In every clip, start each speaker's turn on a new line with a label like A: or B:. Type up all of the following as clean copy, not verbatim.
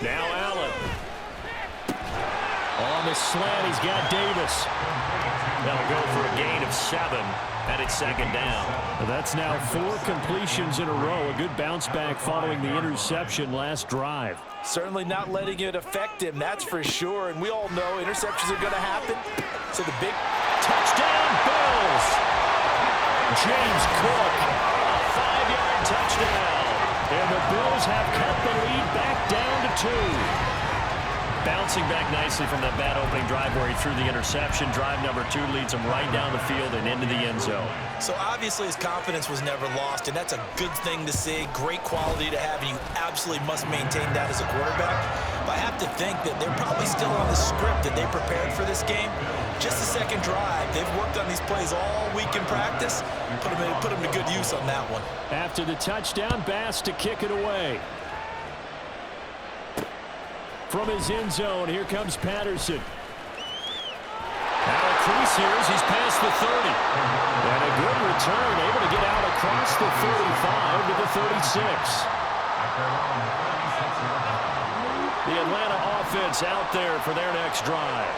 A: Now Allen. On the slant, he's got Davis. They'll go for a gain of 7, and it's second down.
B: That's now 4 completions in a row. A good bounce back following the interception last drive.
C: Certainly not letting it affect him, that's for sure. And we all know interceptions are going to happen. So the big
A: touchdown, Bills. James Cook, a 5-yard touchdown.
B: And the Bills have cut the lead back down to 2.
A: Bouncing back nicely from that bad opening drive where he threw the interception. Drive number 2 leads him right down the field and into the end zone.
C: So obviously his confidence was never lost, and that's a good thing to see. Great quality to have, and you absolutely must maintain that as a quarterback. But I have to think that they're probably still on the script that they prepared for this game. Just the second drive. They've worked on these plays all week in practice. Put them to good use on that one.
B: After the touchdown, Bass to kick it away. From his end zone, here comes Patterson.
A: Now a crease here as he's past the 30.
B: And a good return, able to get out across the 35 to the 36. The Atlanta offense out there for their next drive.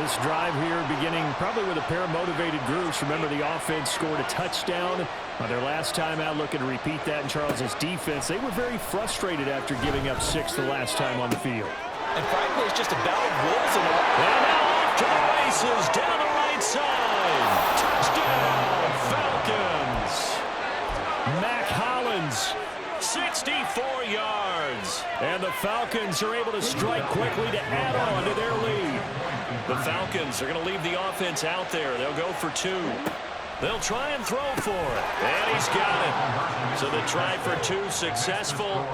B: This drive here beginning probably with a pair of motivated groups. Remember, the offense scored a touchdown on their last time out, looking to repeat that in Charles's defense. They were very frustrated after giving up 6 the last time on the field.
C: And frankly, it's just a battle of wolves in the right.
A: And now off to the races down the right side. Touchdown, Falcons.
B: Mac Hollins,
A: 64 yards.
B: And the Falcons are able to strike quickly to add on to their lead.
A: The Falcons are going to leave the offense out there. They'll go for 2. They'll try and throw for it. And he's got it. So the try for 2 successful.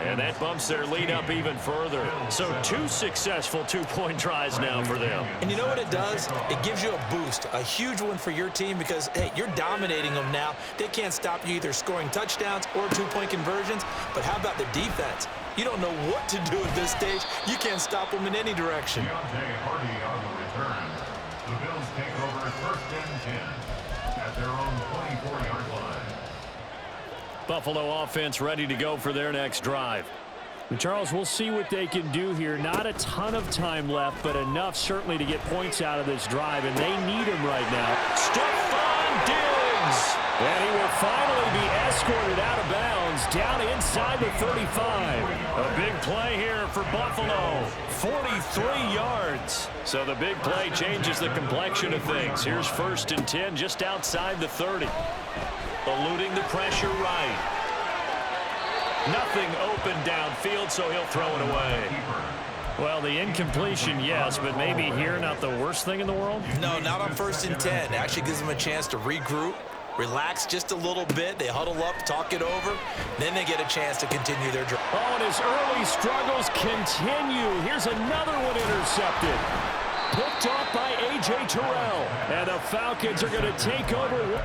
A: And that bumps their lead up even further. So 2 successful 2-point tries now for them.
C: And you know what it does? It gives you a boost, a huge one for your team because, hey, you're dominating them now. They can't stop you either scoring touchdowns or 2-point conversions. But how about the defense? You don't know what to do at this stage. You can't stop them in any direction.
D: Hardy on the return. The Bills take over 1st and 10 at their own 24-yard line.
B: Buffalo offense ready to go for their next drive. And Charles, we'll see what they can do here. Not a ton of time left, but enough certainly to get points out of this drive, and they need him right now.
A: Stephon Diggs.
B: And he will finally be escorted out of bounds down inside the 35.
A: A big play here for Buffalo. 43 yards. So the big play changes the complexion of things. Here's 1st and 10 just outside the 30. Eluding the pressure right. Nothing open downfield, so he'll throw it away.
B: Well, the incompletion, yes, but maybe here not the worst thing in the world?
C: No, not on 1st and 10. It actually gives them a chance to regroup, relax just a little bit. They huddle up, talk it over. Then they get a chance to continue their drive.
B: Oh, and his early struggles continue. Here's another one intercepted. Picked off by A.J. Terrell. And the Falcons are going to take over.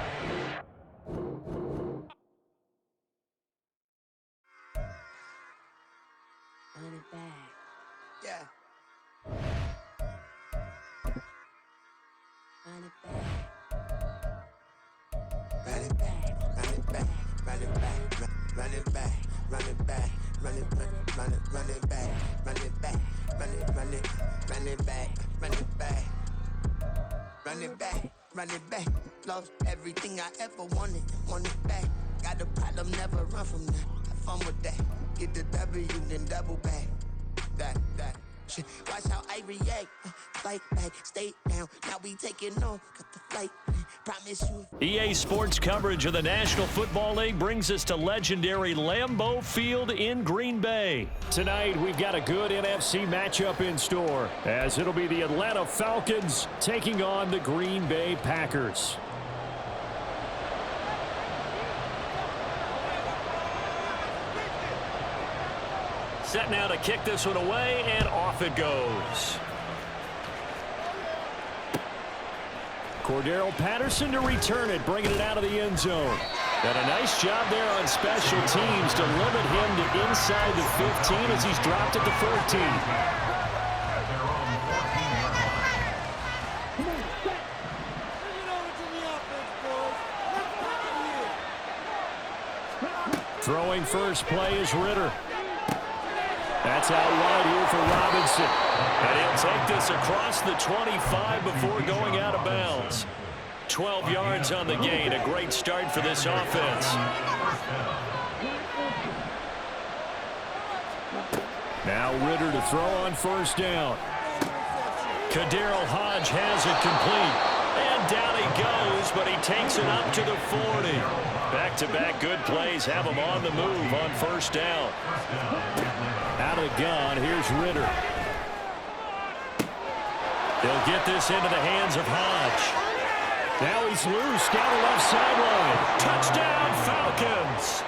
E: Yeah. Run it back. Run it back. Run it back. Run it back. Run it back. Run it back. Run it back. Run it back. Run it back. Run it run it run it back. Run it back. Run it back. Run it back. Lost everything I ever wanted. Want it back. Got a problem, never run from that. Have fun with that. Get the W, then double back. That shit. Watch how I react. Fight back, stay down. Now we taking off. Got the flight. Promise you.
A: EA Sports coverage of the National Football League brings us to legendary Lambeau Field in Green Bay.
B: Tonight, we've got a good NFC matchup in store, as it'll be the Atlanta Falcons taking on the Green Bay Packers.
A: Set now to kick this one away, and off it goes.
B: Cordero Patterson to return it, bringing it out of the end zone. And a nice job there on special teams to limit him to inside the 15 as he's dropped at the 14. Throwing first play is Ritter. That's out wide here for Robinson.
A: And he'll take this across the 25 before going out of bounds. 12 yards on the gain. A great start for this offense.
B: Now Ritter to throw on first down.
A: Kadarrell Hodge has it complete. And down he goes, but he takes it up to the 40. Back-to-back good plays have him on the move on first down.
B: Out of the gun, here's Ritter.
A: They'll get this into the hands of Hodge.
B: Now he's loose down the left sideline.
A: Touchdown, Falcons.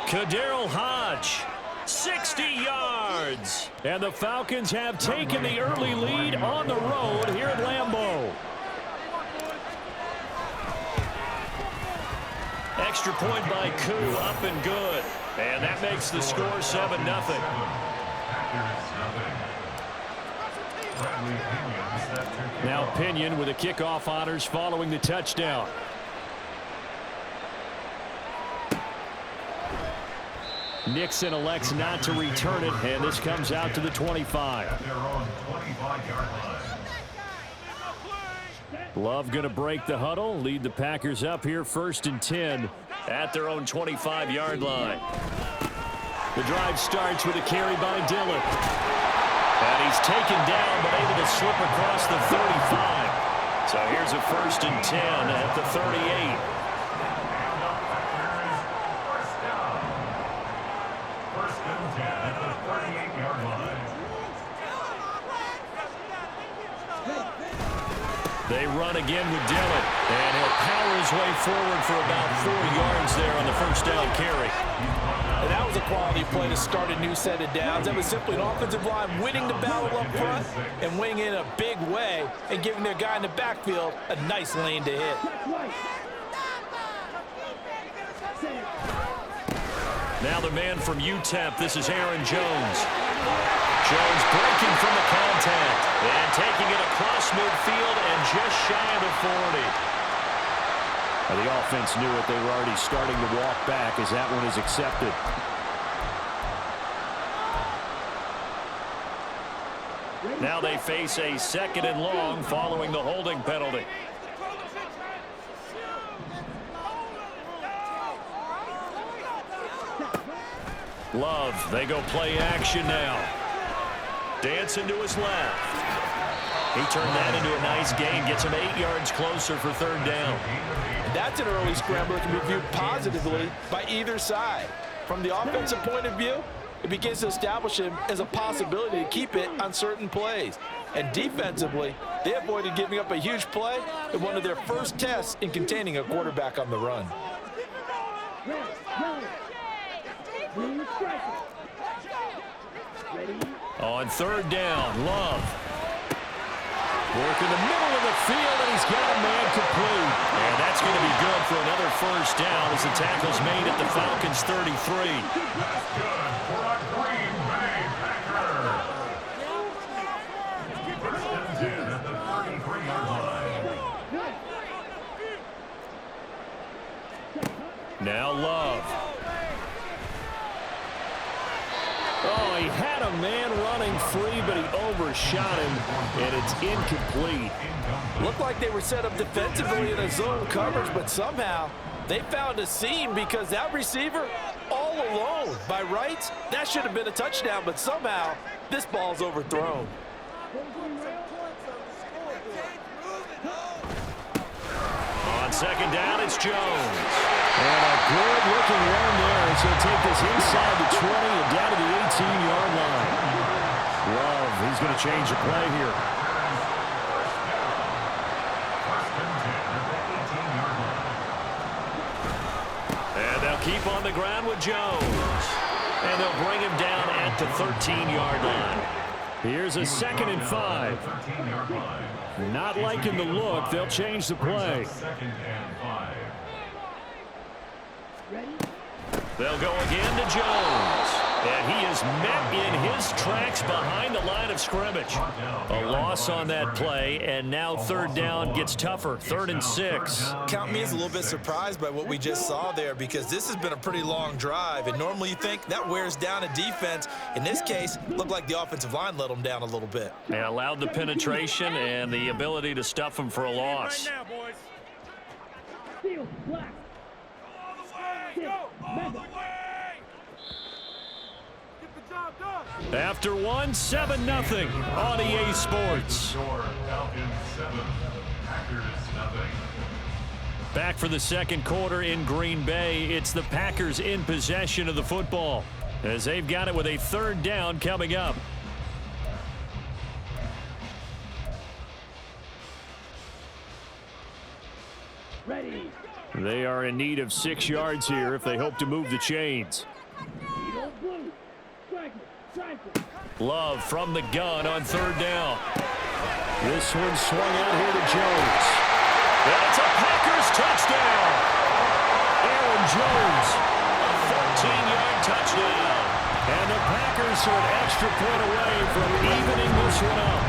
A: Kadarrell Hodge, 60 yards.
B: And the Falcons have taken the early lead on the road here at Lambeau.
A: Extra point by Koo, up and good. And that makes the score 7-0.
B: Now Pinion with the kickoff honors following the touchdown. Nixon elects not to return it, and this comes out to the 25. Love going to break the huddle, lead the Packers up here 1st and 10
A: at their own 25-yard line.
B: The drive starts with a carry by Dillon.
A: And he's taken down, but able to slip across the 35. So here's a 1st and 10 at the 38. They run again with Dillon, and he'll power his way forward for about 4 yards there on the first down carry.
C: And that was a quality play to start a new set of downs. That was simply an offensive line winning the battle up front and winning in a big way and giving their guy in the backfield a nice lane to hit.
A: Now the man from UTEP, this is Aaron Jones. Jones breaking from the contact and taking it across midfield and just shy of the 40.
B: Well, the offense knew it. They were already starting to walk back as that one is accepted.
A: Now they face a 2nd and long following the holding penalty. Love, they go play action now. Dancing to his left. He turned that into a nice gain, gets him 8 yards closer for 3rd down.
C: That's an early scramble that can be viewed positively by either side. From the offensive point of view, it begins to establish him as a possibility to keep it on certain plays. And defensively, they avoided giving up a huge play in one of their first tests in containing a quarterback on the run.
A: On 3rd down, Love. Work in the middle of the field, and he's got a man complete. And that's going to be good for another 1st down as the tackle's made at the Falcons' 33.
D: That's good for a Green Bay Packer. 1st and 10 at the 33-yard line.
A: Now Love.
B: Oh, he had a man running free, but he overshot him, and it's incomplete.
C: Looked like they were set up defensively in a zone coverage, but somehow they found a seam because that receiver all alone. By rights, that should have been a touchdown, but somehow this ball's overthrown.
A: On 2nd down, it's Jones.
B: And a good-looking run there as he'll take this inside the 20 and down to the 18-yard line. Love, he's going to change the play here.
A: And they'll keep on the ground with Jones. And they'll bring him down at the 13-yard line.
B: Here's a 2nd and 5. Not liking the look. They'll change the play.
A: They'll go again to Jones. And he is met in his tracks behind the line of scrimmage. A loss on that play, and now third down gets tougher. 3rd and 6.
C: Count me as a little bit surprised by what we just saw there, because this has been a pretty long drive, and normally you think that wears down a defense. In this case, looked like the offensive line let them down a little bit.
A: They allowed the penetration and the ability to stuff them for a loss.
F: Right now, boys. Steal, black. All the way, go, all the way. Get the job done.
A: After one, 7-0 on EA Sports.
D: Falcons 7, Packers 0.
A: Back for the second quarter in Green Bay. It's the Packers in possession of the football, as they've got it with a 3rd down coming up.
F: Ready.
B: They are in need of 6 yards here if they hope to move the chains.
F: Blue. Strike it.
A: Love from the gun on 3rd down. This one swung out here to Jones. And it's a Packers touchdown. Aaron Jones, a 14-yard touchdown. And the Packers are an extra point away from evening this one up.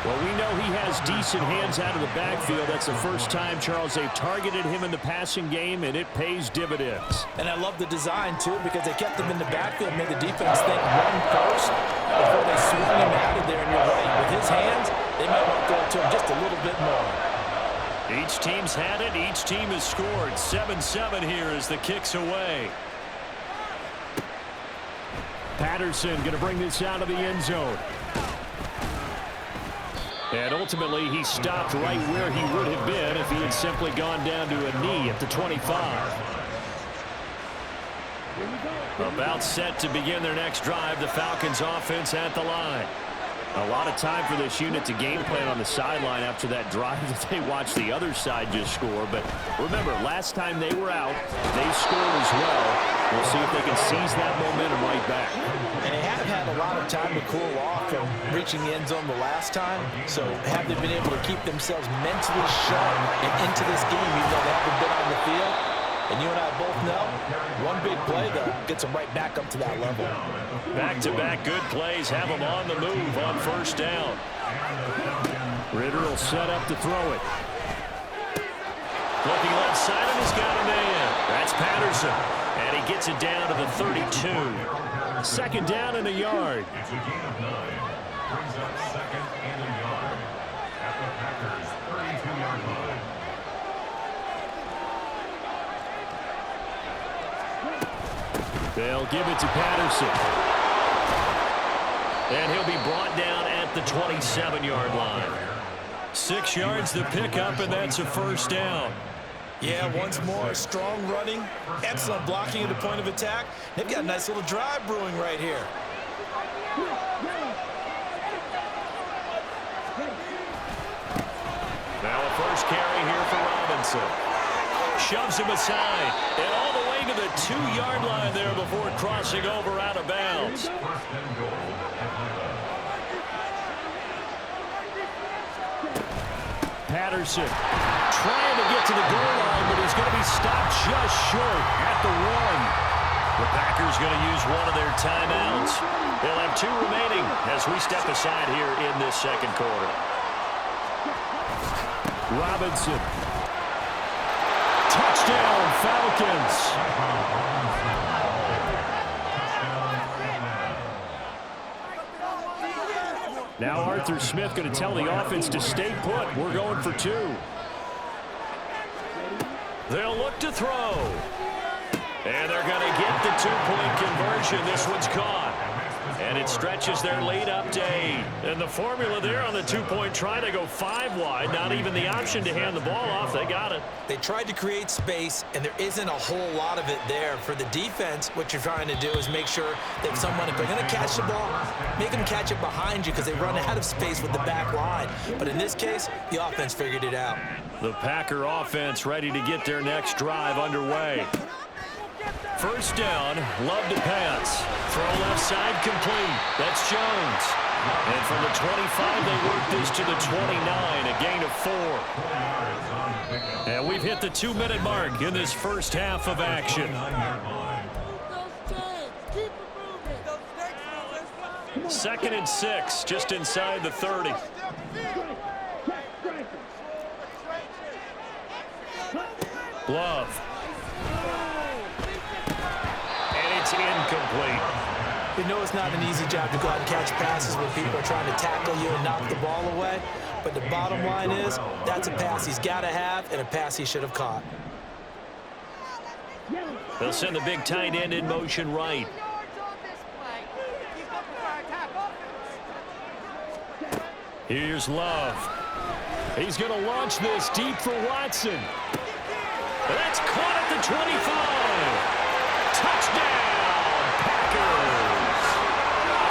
A: Well, we know he has decent hands out of the backfield. That's the first time, Charles, they've targeted him in the passing game, and it pays dividends.
C: And I love the design, too, because they kept him in the backfield, made the defense think run first before they swung him out of there. And you're right, with his hands, they might want to go to him just a little bit more.
A: Each team's had it. Each team has scored. 7-7 here as the kick's away.
B: Patterson going to bring this out of the end zone.
A: And ultimately, he stopped right where he would have been if he had simply gone down to a knee at the 25. About set to begin their next drive, the Falcons offense at the line.
B: A lot of time for this unit to game plan on the sideline after that drive that they watched the other side just score. But remember, last time they were out, they scored as well. We'll see if they can seize that momentum right back.
C: And they have had a lot of time to cool off from reaching the end zone the last time. So have they been able to keep themselves mentally sharp and into this game, even though they haven't been on the field? And you and I both know, one big play, though, gets them right back up to that level.
A: Back-to-back good plays have them on the move on 1st down.
B: Ritter will set up to throw it.
A: Looking left side, and he's got a man. That's Patterson. And he gets it down to the 32.
B: 2nd down and a yard.
D: It's a gain of 9. Brings up 2nd and a yard at the Packers' 32-yard line.
B: They'll give it to Patterson.
A: And he'll be brought down at the 27-yard line. 6 yards to pick up, and that's a 1st down.
C: Yeah, once more, strong running, excellent blocking at the point of attack. They've got a nice little drive brewing right here.
A: Now a first carry here for Robinson. Shoves him aside, and all the way to the 2-yard line there before crossing over out of bounds.
B: Patterson trying to get to the goal line, but he's going to be stopped just short at the 1.
A: The Packers going to use one of their timeouts. They'll have 2 remaining as we step aside here in this second quarter.
B: Robinson. Touchdown, Falcons. Now Arthur Smith going to tell the offense to stay put. We're going for 2.
A: They'll look to throw. And they're going to get the 2-point conversion. This one's caught. And it stretches their lead up to 8. And the formula there on the 2-point try to go 5 wide. Not even the option to hand the ball off. They got it.
C: They tried to create space, and there isn't a whole lot of it there. For the defense, what you're trying to do is make sure that someone, if they're going to catch the ball, make them catch it behind you because they run out of space with the back line. But in this case, the offense figured it out.
A: The Packer offense ready to get their next drive underway. 1st down, Love to pass. Throw left side complete. That's Jones. And from the 25, they work this to the 29, a gain of 4. And we've hit the 2-minute mark in this first half of action. 2nd and 6, just inside the 30. Love. And it's incomplete.
C: You know it's not an easy job to go out and catch passes when people are trying to tackle you and knock the ball away. But the bottom line is, that's a pass he's got to have and a pass he should have caught.
A: They'll send the big tight end in motion right. Here's Love. He's going to launch this deep for Watson. That's caught at the 25. Touchdown, Packers.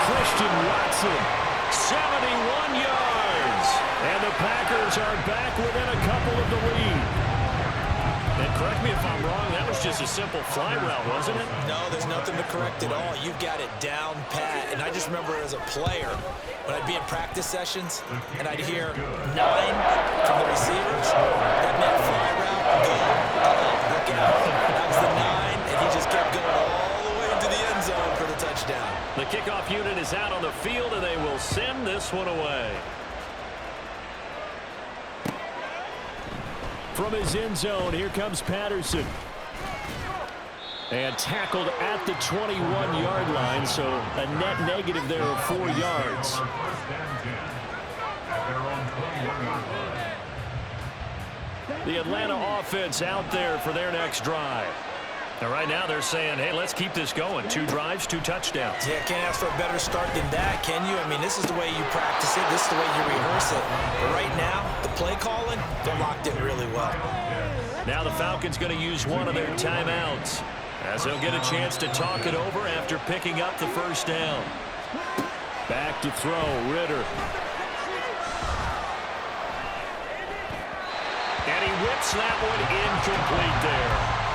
A: Christian Watson, 71 yards. And the Packers are back within a couple of the lead. And correct me if I'm wrong, that was just a simple fly route, wasn't it?
C: No, there's nothing to correct at all. You've got it down pat. And I just remember as a player, when I'd be in practice sessions and I'd hear 9 from the receivers, that meant fly route, go, look out. That was the 9, and he just kept going all the way into the end zone for the touchdown.
A: The kickoff unit is out on the field, and they will send this one away. From his end zone, here comes Patterson. And tackled at the 21-yard line, so a net negative there of 4 yards. The Atlanta offense out there for their next drive. And right now they're saying, hey, let's keep this going. 2 drives, 2 touchdowns.
C: Yeah, can't ask for a better start than that, can you? I mean, this is the way you practice it. This is the way you rehearse it. But right now, the play calling, they're locked in really well.
A: Now the Falcons going to use one of their timeouts, as they'll get a chance to talk it over after picking up the first down. Back to throw, Ritter. And he whips that one incomplete there.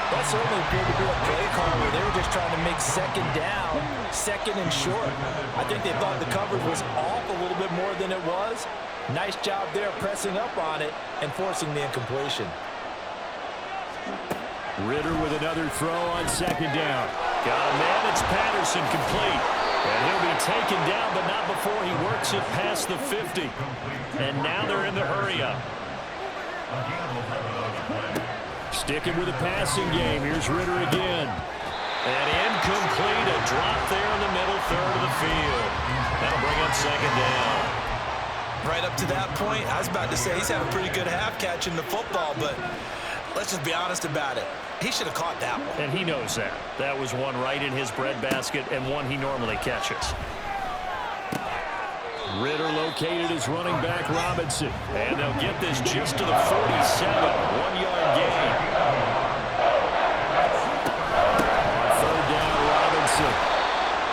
C: That certainly appeared to be a play call where they were just trying to make 2nd down, 2nd and short. I think they thought the coverage was off a little bit more than it was. Nice job there pressing up on it and forcing the incompletion.
B: Ritter with another throw on 2nd down.
A: Got a man, it's Patterson complete. And he'll be taken down, but not before he works it past the 50. And now they're in the hurry-up.
B: Sticking with the passing game. Here's Ritter again.
A: And incomplete, a drop there in the middle third of the field. That'll bring up 2nd down.
C: Right up to that point, I was about to say he's had a pretty good half catching the football, but let's just be honest about it. He should have caught that one.
A: And he knows that. That was one right in his breadbasket and one he normally catches.
B: Ritter located as running back Robinson.
A: And they'll get this just to the 47. 1-yard gain.
B: On 3rd down, Robinson.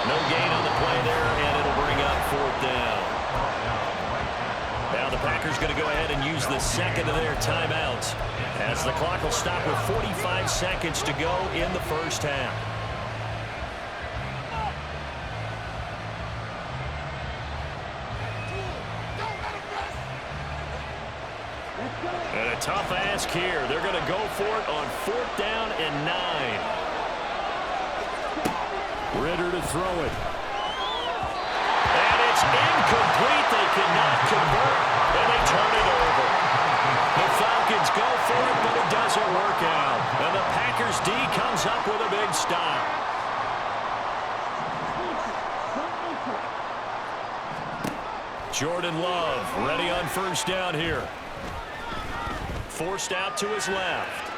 A: No gain on the play there, and it'll bring up 4th down. Now the Packers going to go ahead and use the 2nd of their timeouts, as the clock will stop with 45 seconds to go in the first half. And a tough ask here. They're going to go for it on 4th down and 9.
B: Ritter to throw it.
A: And it's incomplete. They cannot convert, and they turn it over. The Falcons go for it, but it doesn't work out. And the Packers D comes up with a big stop. Jordan Love ready on 1st down here. Forced out to his left.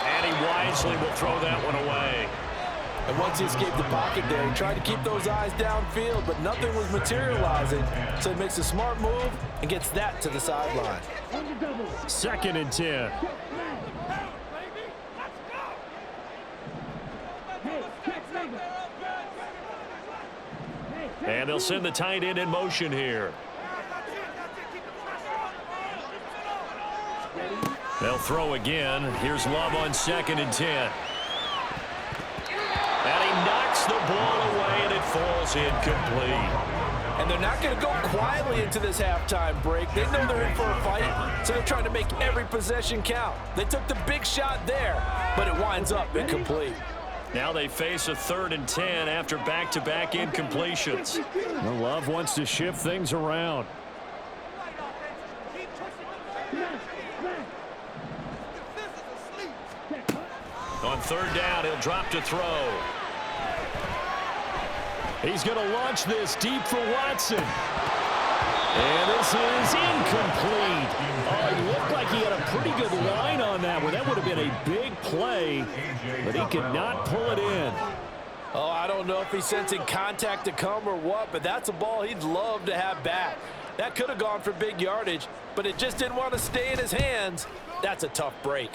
A: And he wisely will throw that one away.
C: And once he escaped the pocket there, he tried to keep those eyes downfield, but nothing was materializing. So he makes a smart move and gets that to the sideline.
B: 2nd and 10.
A: And they'll send the tight end in motion here. They'll throw again. Here's Love on 2nd and 10. And he knocks the ball away, and it falls incomplete.
C: And they're not going to go quietly into this halftime break. They know they're in for a fight, so they're trying to make every possession count. They took the big shot there, but it winds up incomplete.
A: Now they face a 3rd and 10 after back-to-back incompletions.
B: Well, Love wants to shift things around.
A: On 3rd down, he'll drop to throw.
B: He's going to launch this deep for Watson. And this is incomplete. Oh, it looked like he had a pretty good line on that one. That would have been a big play, but he could not pull it in.
G: Oh, I don't know if he's sensing contact to come or what, but that's a ball he'd love to have back. That could have gone for big yardage, but it just didn't want to stay in his hands. That's a tough break.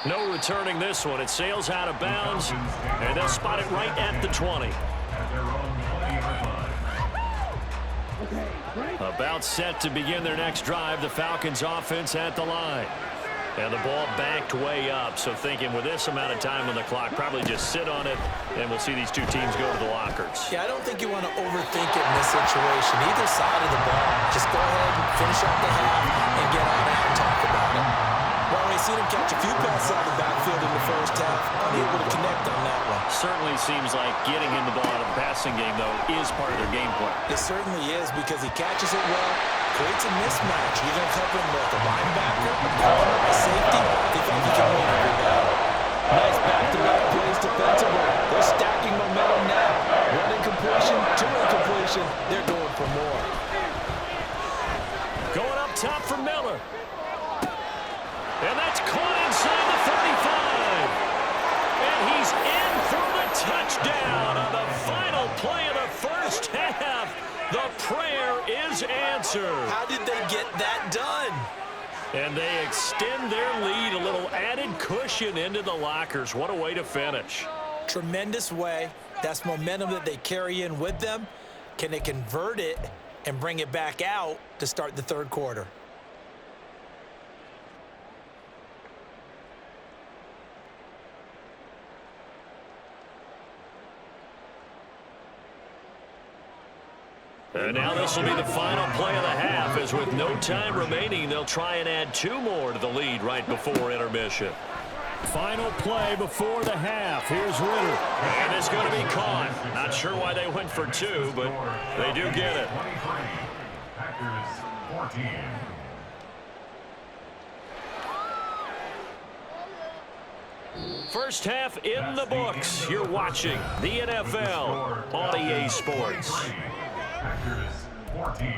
A: No returning this one. It sails out of bounds, and they'll spot it right at the 20. About set to begin their next drive. The Falcons offense at the line. And the ball backed way up, so thinking with this amount of time on the clock, probably just sit on it, and we'll see these two teams go to the lockers.
C: Yeah, I don't think you want to overthink it in this situation. Either side of the ball, just go ahead and finish up the half and get on out and talk about it. Well, we've seen him catch a few passes out of the backfield in the first half, unable to connect on that one.
A: Certainly seems like getting him the ball out of the passing game, though, is part of their game plan.
C: It certainly is because he catches it well, creates a mismatch. You're going to cover him with a linebacker, a corner, a safety. They think he can win every battle.
G: Nice back-to-back plays defensively. They're stacking momentum now. One incompletion, 2 incompletion. They're going for more.
A: Going up top for Miller. And that's caught inside the 35. And he's in for the touchdown on the final play of the first half. The prayer is answered.
C: How did they get that done?
A: And they extend their lead, a little added cushion into the lockers. What a way to finish.
C: Tremendous way. That's momentum that they carry in with them. Can they convert it and bring it back out to start the 3rd quarter?
A: And now this will be the final play of the half, as with no time remaining, they'll try and add 2 more to the lead right before intermission.
B: Final play before the half. Here's Ritter.
A: And it's going to be caught. Not sure why they went for 2, but they do get it.
D: Packers 14.
A: First half in the books. You're watching the NFL on EA Sports.
D: Packers 14.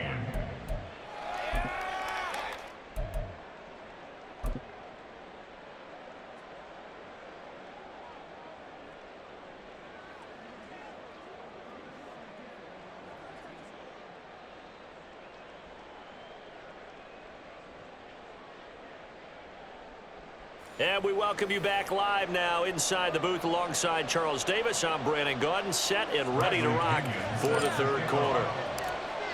A: And we welcome you back live now inside the booth alongside Charles Davis. I'm Brandon Gaudin, set and ready to rock for the 3rd quarter.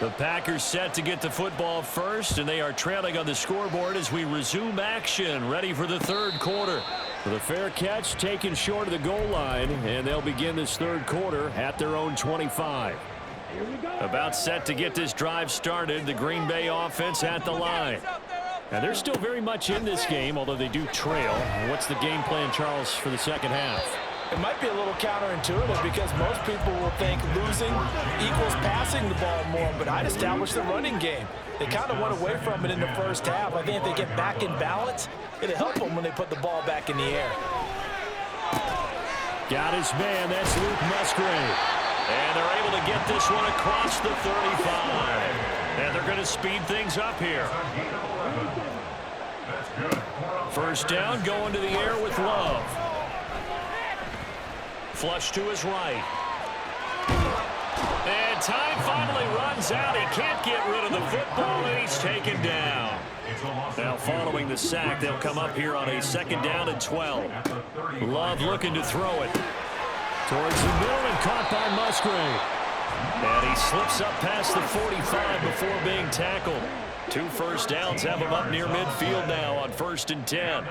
A: The Packers set to get the football first, and they are trailing on the scoreboard as we resume action, ready for the 3rd quarter.
B: With a fair catch taken short of the goal line, and they'll begin this 3rd quarter at their own 25.
A: About set to get this drive started, the Green Bay offense at the line.
B: And they're still very much in this game, although they do trail. What's the game plan, Charles, for the 2nd half?
G: It might be a little counterintuitive because most people will think losing equals passing the ball more, but I'd establish the running game. They kind of went away from it in the first half. I think if they get back in balance, it'll help them when they put the ball back in the air.
B: Got his man. That's Luke Musgrave.
A: And they're able to get this one across the 35. And they're going to speed things up here. First down, going to the air with Love. Flush to his right. And time finally runs out. He can't get rid of the football, and he's taken down. Now following the sack, they'll come up here on a 2nd down and 12. Love looking to throw it.
B: Towards the middle and caught by Musgrave.
A: And he slips up past the 45 before being tackled. 2 first downs have him up near midfield now on 1st and 10.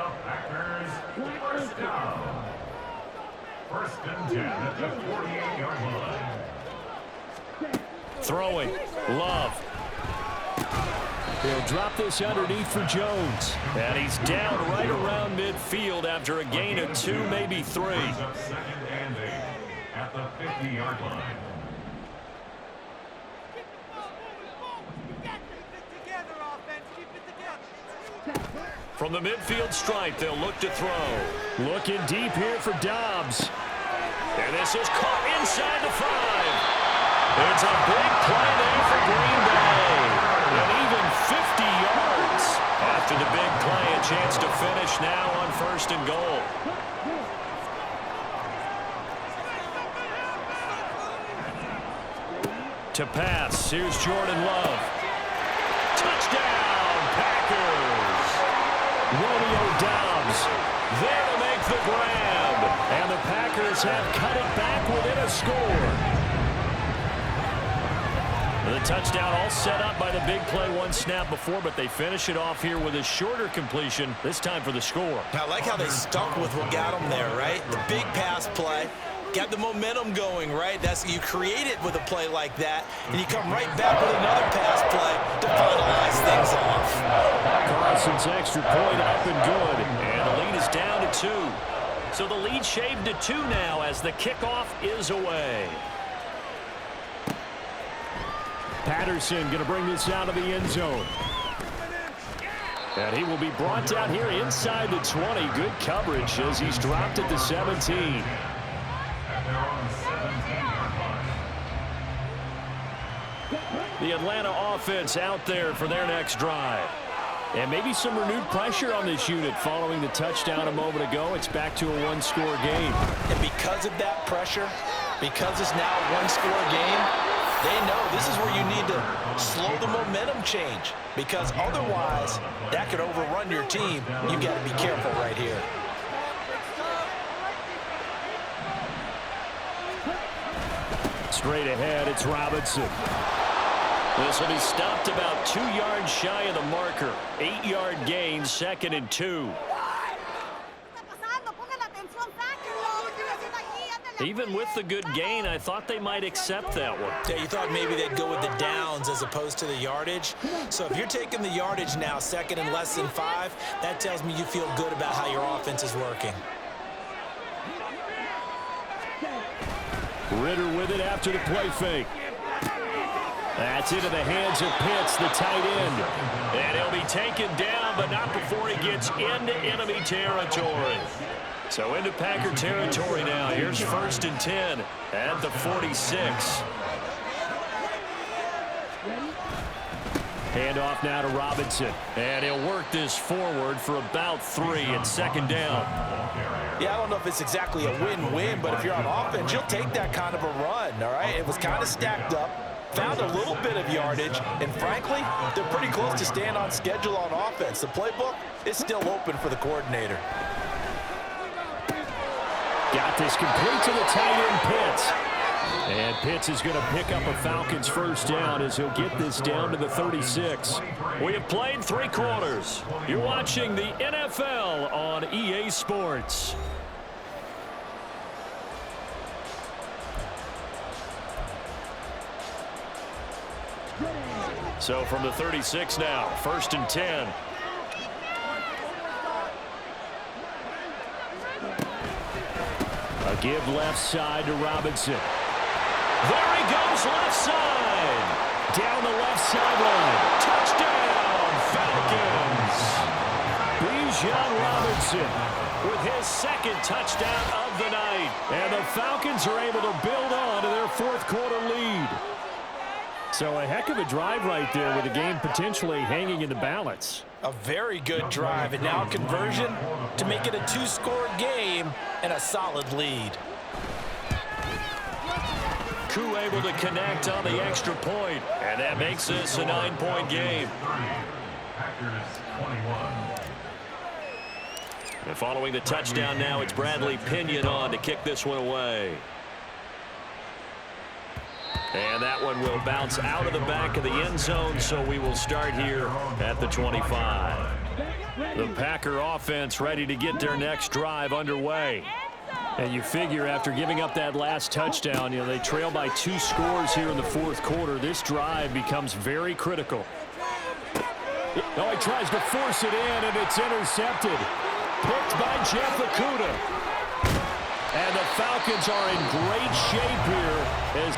D: First down. 1st and 10 at the 48-yard line.
A: Throwing. Love.
B: He'll drop this underneath for Jones.
A: And he's down right around midfield after a gain of 2, maybe 3.
D: Brings up 2nd and 8 at the 50-yard line.
A: From the midfield stripe, they'll look to throw.
B: Looking deep here for Dobbs.
A: And this is caught inside the 5. It's a big play there for Green Bay. And even 50 yards. After the big play, a chance to finish now on 1st and goal. To pass, here's Jordan Love. Touchdown, Packers.
B: Romeo Dobbs
A: There to make the grab.
B: and the Packers have cut it back within a score.
A: The touchdown all set up by the big play one snap before, but they finish it off here with a shorter completion, this time for the score.
C: I like how they stuck with what got them there, right? The big pass play. Got the momentum going, right? You create it with a play like that, and you come right back with another pass play to finalize things off.
B: Carson's extra point up and good.
A: And the lead is down to 2. So the lead shaved to 2 now as the kickoff is away.
B: Patterson going to bring this out of the end zone. And he will be brought down here inside the 20. Good coverage as he's dropped at the 17.
D: At their own 17-yard line.
A: The Atlanta offense out there for their next drive.
B: And maybe some renewed pressure on this unit following the touchdown a moment ago. It's back to a one-score game.
C: And because of that pressure, because it's now a one-score game, they know this is where you need to slow the momentum change, because otherwise that could overrun your team. You've got to be careful right here.
B: Straight ahead, it's Robinson.
A: This will be stopped about 2 yards shy of the marker. 8-yard gain, 2nd and 2. Even with the good gain, I thought they might accept that one.
C: Yeah, you thought maybe they'd go with the downs as opposed to the yardage. So if you're taking the yardage now, 2nd and less than 5, that tells me you feel good about how your offense is working.
B: Ritter with it after the play fake. That's into the hands of Pitts, the tight end.
A: And he'll be taken down, but not before he gets into enemy territory. So into Packer territory now. Here's 1st and 10 at the 46.
B: Handoff now to Robinson.
A: And he'll work this forward for about 3 and 2nd down.
G: Yeah, I don't know if it's exactly a win-win, but if you're on offense, you'll take that kind of a run, all right? It was kind of stacked up, found a little bit of yardage, and frankly, they're pretty close to staying on schedule on offense. The playbook is still open for the coordinator.
B: Got this complete to the tight end, Pitts. And Pitts is going to pick up a Falcons first down as he'll get this down to the 36.
A: We have played 3 quarters. You're watching the NFL on EA Sports. So from the 36 now, 1st and 10.
B: A give left side to Robinson.
A: There he goes left side.
B: Down the left sideline.
A: Touchdown, Falcons.
B: Bijan Robinson
A: With his 2nd touchdown of the night.
B: And the Falcons are able to build on to their 4th quarter lead. So a heck of a drive right there with the game potentially hanging in the balance.
G: A very good drive, and now conversion to make it a 2-score game and a solid lead.
A: Koo able to connect on the extra point, and that makes this a 9-point game.
D: Packers 21.
A: And following the touchdown now, it's Bradley Pinion on to kick this one away. And that one will bounce out of the back of the end zone, so we will start here at the 25. The Packer offense ready to get their next drive underway.
B: And you figure after giving up that last touchdown, they trail by 2 scores here in the 4th quarter. This drive becomes very critical. Oh, he tries to force it in, and it's intercepted. Picked by Jeff Okudah. And the Falcons are in great shape here as